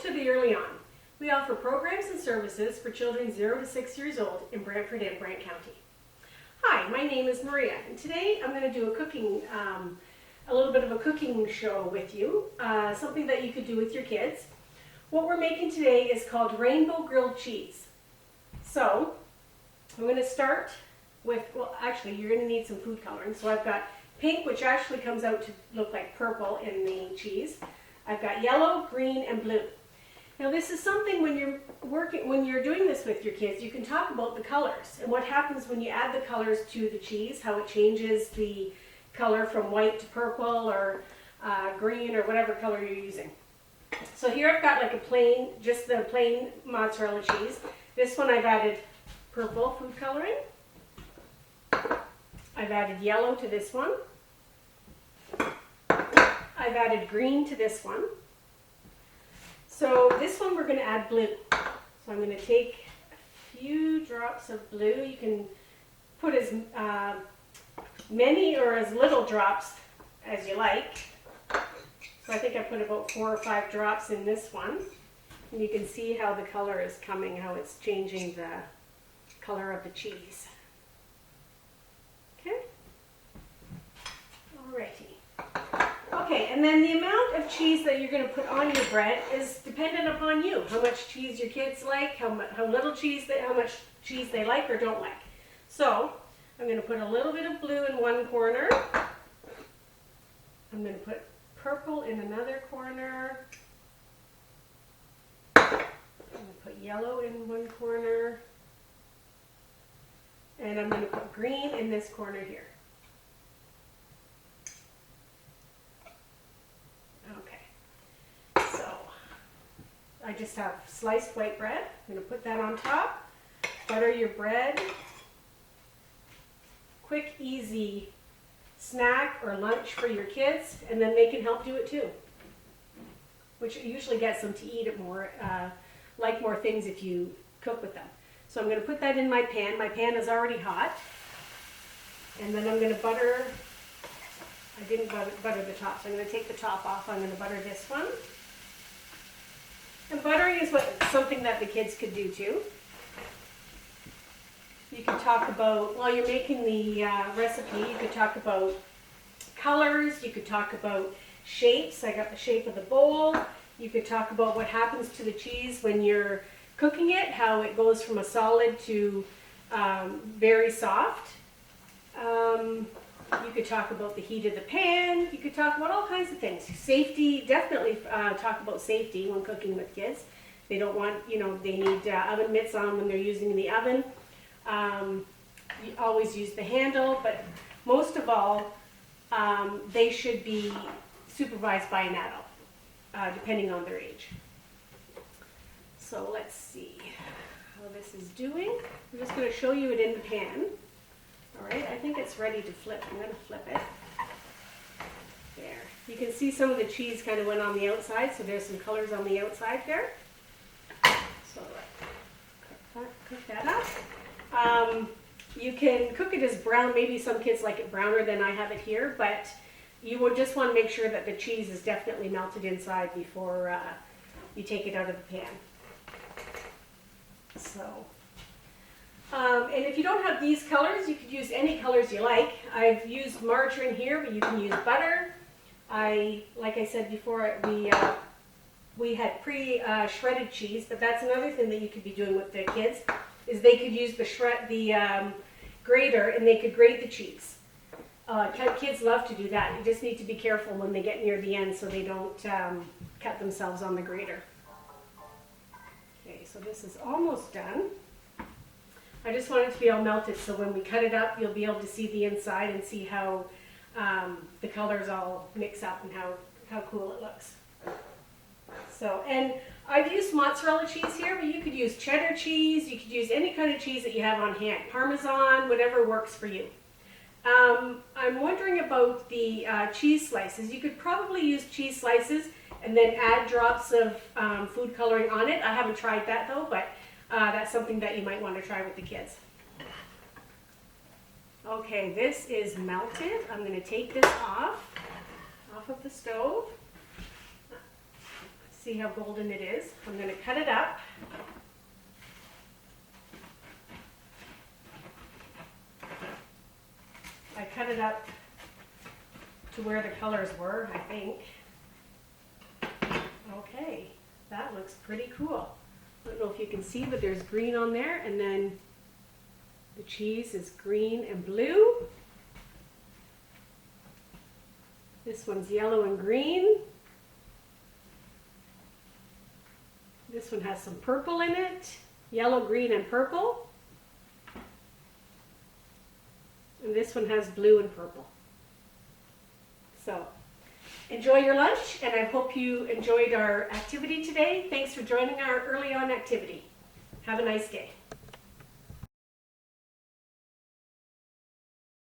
to the EarlyON. We offer programs and services for children 0 to 6 years old in Brantford and Brant County. Hi, my name is Maria, and today I'm going to do a little bit of a cooking show with you, something that you could do with your kids. What we're making today is called rainbow grilled cheese. So I'm going to start with, well, actually you're going to need some food coloring. So I've got pink, which actually comes out to look like purple in the cheese. I've got yellow, green, and blue. Now this is something when you're doing this with your kids, you can talk about the colors and what happens when you add the colors to the cheese, how it changes the color from white to purple or green or whatever color you're using. So here I've got like just the plain mozzarella cheese. This one I've added purple food coloring. I've added yellow to this one. I've added green to this one. So this one we're going to add blue. So I'm going to take a few drops of blue. You can put as many or as little drops as you like. So I think I put about 4 or 5 drops in this one. And you can see how the color is coming, how it's changing the color of the cheese. Okay? Alrighty. Okay, and then the amount of cheese that you're going to put on your bread is dependent upon you. How much cheese your kids like, how much cheese they like or don't like. So I'm going to put a little bit of blue in one corner. I'm going to put purple in another corner. I'm going to put yellow in one corner. And I'm going to put green in this corner here. Okay. So I just have sliced white bread. I'm going to put that on top. Butter your bread. Quick, easy snack or lunch for your kids, and then they can help do it too, which usually gets them to eat it more, like more things if you cook with them. So I'm going to put that in my pan. My pan is already hot, and then I'm going to butter. I didn't butter the top, so I'm going to take the top off. I'm going to butter this one. And buttering is something that the kids could do too. You could talk about, while you're making the recipe, you could talk about colors, you could talk about shapes. I got the shape of the bowl. You could talk about what happens to the cheese when you're cooking it, how it goes from a solid to very soft. You could talk about the heat of the pan. You could talk about all kinds of things. Safety, definitely talk about safety when cooking with kids. They don't want, they need oven mitts on when they're using the oven. You always use the handle, but most of all, they should be supervised by an adult, depending on their age. So let's see how this is doing. I'm just going to show you it in the pan. All right, I think it's ready to flip. I'm going to flip it. There. You can see some of the cheese kind of went on the outside, so there's some colors on the outside there. So cook that up. You can cook it as brown. Maybe some kids like it browner than I have it here, but you would just want to make sure that the cheese is definitely melted inside before you take it out of the pan. So, and if you don't have these colors, you could use any colors you like. I've used margarine here, but you can use butter. Like I said before, we had shredded cheese, but that's another thing that you could be doing with the kids. Is they could use the grater and they could grate the cheese. Kids love to do that. You just need to be careful when they get near the end so they don't cut themselves on the grater. Okay, so this is almost done. I just want it to be all melted so when we cut it up, you'll be able to see the inside and see how the colors all mix up and how cool it looks. So, and I've used mozzarella cheese here, but you could use cheddar cheese. You could use any kind of cheese that you have on hand. Parmesan, whatever works for you. I'm wondering about the cheese slices. You could probably use cheese slices and then add drops of food coloring on it. I haven't tried that though, but that's something that you might want to try with the kids. Okay, this is melted. I'm going to take this off of the stove. Let's See how golden it is? I'm going to cut it up. I cut it up to where the colors were, I think. Okay, that looks pretty cool. I don't know if you can see, but there's green on there, and then the cheese is green and blue. This one's yellow and green. This one has some purple in it, yellow, green, and purple. And this one has blue and purple. So, enjoy your lunch, and I hope you enjoyed our activity today. Thanks for joining our EarlyON activity. Have a nice day.